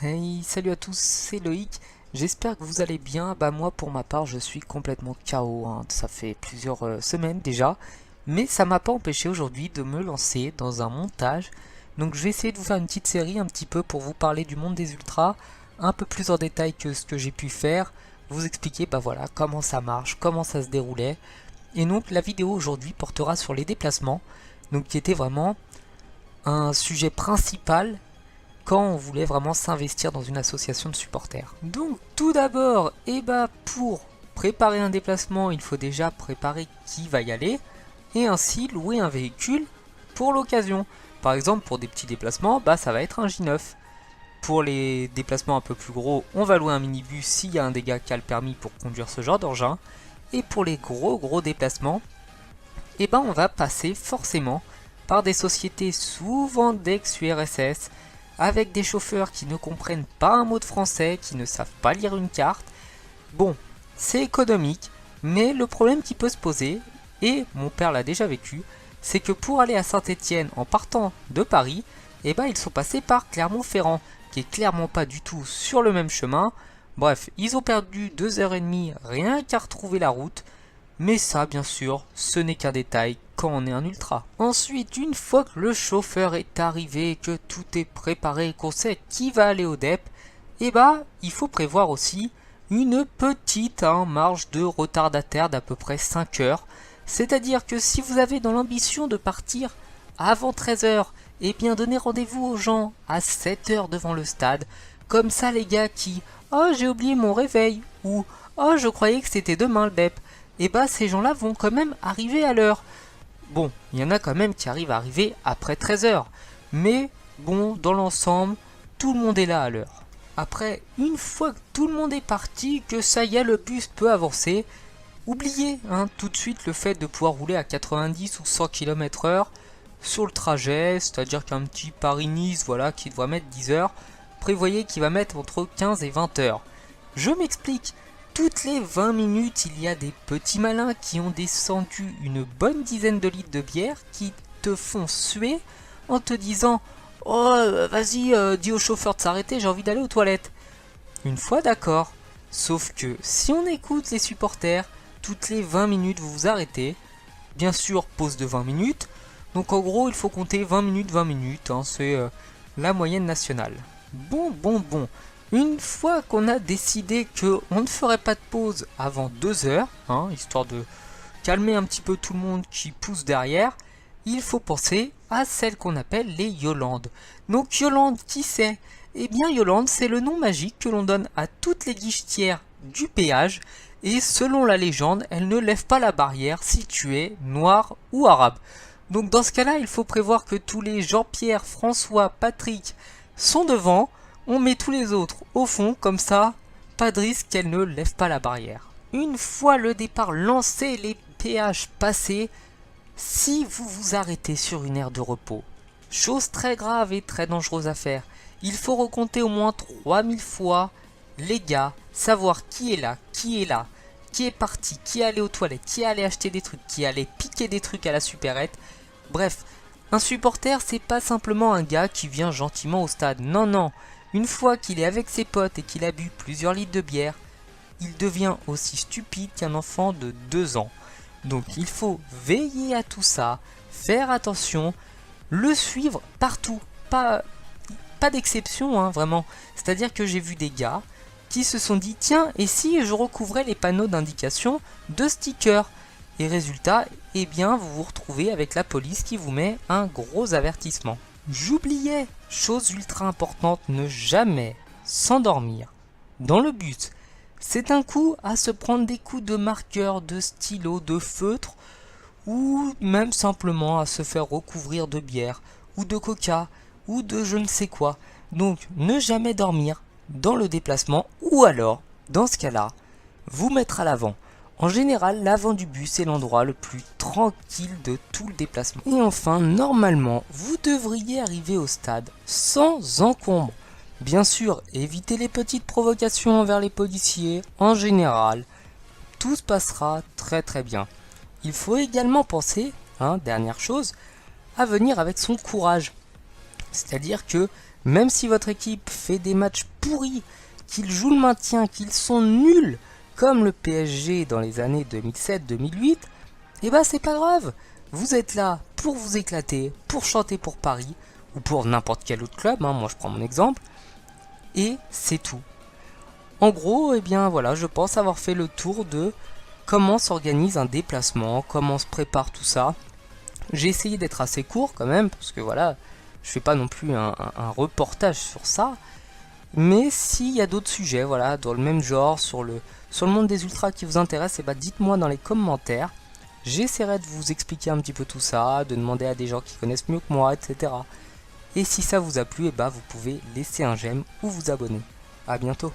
Hey, salut à tous, c'est Loïc. J'espère que vous allez bien. Bah moi pour ma part je suis complètement KO, hein. Ça fait plusieurs semaines déjà. Mais ça m'a pas empêché aujourd'hui de me lancer dans un montage. Donc je vais essayer de vous faire une petite série un petit peu pour vous parler du monde des ultras, un peu plus en détail que ce que j'ai pu faire. Vous expliquer bah voilà comment ça marche, comment ça se déroulait. Et donc la vidéo aujourd'hui portera sur les déplacements. Donc qui était vraiment un sujet principal quand on voulait vraiment s'investir dans une association de supporters. Donc tout d'abord, pour préparer un déplacement, il faut déjà préparer qui va y aller et ainsi louer un véhicule pour l'occasion. Par exemple, pour des petits déplacements, ça va être un J9. Pour les déplacements un peu plus gros, on va louer un minibus s'il y a un des gars qui a le permis pour conduire ce genre d'engin. Et pour les gros déplacements, on va passer forcément par des sociétés souvent d'ex-URSS, avec des chauffeurs qui ne comprennent pas un mot de français, qui ne savent pas lire une carte. Bon, c'est économique, mais le problème qui peut se poser, et mon père l'a déjà vécu, c'est que pour aller à Saint-Étienne en partant de Paris, ils sont passés par Clermont-Ferrand, qui est clairement pas du tout sur le même chemin. Bref, ils ont perdu 2h30 rien qu'à retrouver la route, mais ça, bien sûr, ce n'est qu'un détail quand on est un ultra. Ensuite, une fois que le chauffeur est arrivé, que tout est préparé, qu'on sait qui va aller au DEP, il faut prévoir aussi une petite marge de retardataire d'à peu près 5 heures. C'est-à-dire que si vous avez dans l'ambition de partir avant 13 heures, donnez rendez-vous aux gens à 7 heures devant le stade. Comme ça, les gars qui « Oh, j'ai oublié mon réveil » ou « Oh, je croyais que c'était demain le DEP », ces gens-là vont quand même arriver à l'heure. Bon, il y en a quand même qui arrivent à arriver après 13 heures. Mais bon, dans l'ensemble, tout le monde est là à l'heure. Après, une fois que tout le monde est parti, que ça y est, le bus peut avancer, oubliez tout de suite le fait de pouvoir rouler à 90 ou 100 km/h sur le trajet, c'est-à-dire qu'un petit Paris-Nice voilà, qui doit mettre 10 heures, prévoyez qu'il va mettre entre 15 et 20 heures. Je m'explique. Toutes les 20 minutes, il y a des petits malins qui ont descendu une bonne dizaine de litres de bière qui te font suer en te disant « Oh, vas-y, dis au chauffeur de s'arrêter, j'ai envie d'aller aux toilettes. » Une fois d'accord, sauf que si on écoute les supporters, toutes les 20 minutes vous vous arrêtez. Bien sûr, pause de 20 minutes. Donc en gros, il faut compter 20 minutes, c'est la moyenne nationale. Bon. Une fois qu'on a décidé qu'on ne ferait pas de pause avant 2 heures, histoire de calmer un petit peu tout le monde qui pousse derrière, il faut penser à celle qu'on appelle les Yolandes. Donc Yolande, qui c'est ? Eh bien Yolande, c'est le nom magique que l'on donne à toutes les guichetières du péage, et selon la légende, elle ne lève pas la barrière si tu es noir ou arabe. Donc dans ce cas-là, il faut prévoir que tous les Jean-Pierre, François, Patrick sont devant, on met tous les autres au fond, comme ça, pas de risque qu'elle ne lève pas la barrière. Une fois le départ lancé, les péages passés, si vous vous arrêtez sur une aire de repos, chose très grave et très dangereuse à faire, il faut recompter au moins 3000 fois les gars, savoir qui est là, qui est parti, qui est allé aux toilettes, qui est allé acheter des trucs, qui est allé piquer des trucs à la supérette. Bref, un supporter, c'est pas simplement un gars qui vient gentiment au stade. Non. Une fois qu'il est avec ses potes et qu'il a bu plusieurs litres de bière, il devient aussi stupide qu'un enfant de 2 ans. Donc il faut veiller à tout ça, faire attention, le suivre partout. Pas d'exception, vraiment. C'est-à-dire que j'ai vu des gars qui se sont dit tiens, et si je recouvrais les panneaux d'indication de stickers? Et résultat, vous vous retrouvez avec la police qui vous met un gros avertissement. J'oubliais, chose ultra importante, ne jamais s'endormir dans le bus. C'est un coup à se prendre des coups de marqueur, de stylo, de feutre, ou même simplement à se faire recouvrir de bière, ou de coca, ou de je ne sais quoi. Donc ne jamais dormir dans le déplacement, ou alors, dans ce cas-là, vous mettre à l'avant. En général, l'avant du bus est l'endroit le plus tranquille de tout le déplacement. Et enfin, normalement, vous devriez arriver au stade sans encombre. Bien sûr, évitez les petites provocations envers les policiers. En général, tout se passera très bien. Il faut également penser, dernière chose, à venir avec son courage. C'est-à-dire que Même si votre équipe fait des matchs pourris, qu'ils jouent le maintien, qu'ils sont nuls, comme le PSG dans les années 2007-2008, et bah c'est pas grave. Vous êtes là pour vous éclater, pour chanter pour Paris, ou pour n'importe quel autre club, moi je prends mon exemple, et c'est tout. En gros, eh bien voilà, je pense avoir fait le tour de comment s'organise un déplacement, comment se prépare tout ça. J'ai essayé d'être assez court quand même, parce que voilà, je fais pas non plus un reportage sur ça. Mais s'il y a d'autres sujets, voilà, dans le même genre, sur le monde des ultras qui vous intéresse, eh ben, dites-moi dans les commentaires. J'essaierai de vous expliquer un petit peu tout ça, de demander à des gens qui connaissent mieux que moi, etc. Et si ça vous a plu, eh ben, vous pouvez laisser un j'aime ou vous abonner. A bientôt.